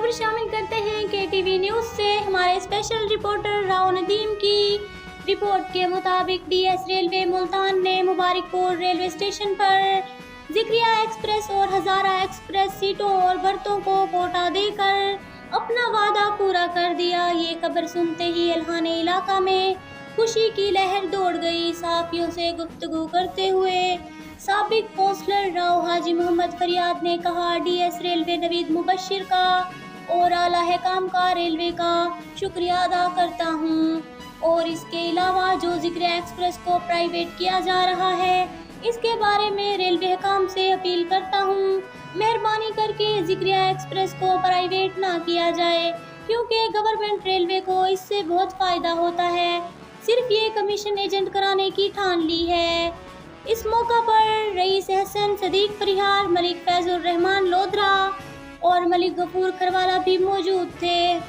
خبر شامل کرتے ہیں کہ ٹی وی نیوز سے ہمارے اسپیشل رپورٹر راؤ ندیم کی رپورٹ کے مطابق ڈی ایس ریلوے ملتان نے مبارک پور ریلوے اسٹیشن پر ذکریہ ایکسپریس اور ہزارہ ایکسپریس سیٹوں اور برتوں کو کوٹا دے کر اپنا وعدہ پورا کر دیا۔ یہ خبر سنتے ہی اہلِ علاقہ میں خوشی کی لہر دوڑ گئی۔ صحافیوں سے گفتگو کرتے ہوئے سابق کونسلر راؤ حاجی محمد فریاد نے کہا، ڈی ایس ریلوے نوید مبشر کا اور اعلیٰ حکام کا ریلوے کا شکریہ ادا کرتا ہوں، اور اس کے علاوہ جو ذکریہ ایکسپریس کو پرائیویٹ کیا جا رہا ہے اس کے بارے میں ریلوے حکام سے اپیل کرتا ہوں، مہربانی کر کے ذکریہ ایکسپریس کو پرائیویٹ نہ کیا جائے، کیونکہ گورنمنٹ ریلوے کو اس سے بہت فائدہ ہوتا ہے، صرف یہ کمیشن ایجنٹ کرانے کی ٹھان لی ہے۔ اس موقع پر رئیس احسن صدیق پریہار، ملک فیض الرحمان لودھرا اور ملک غفور کھروالا بھی موجود تھے۔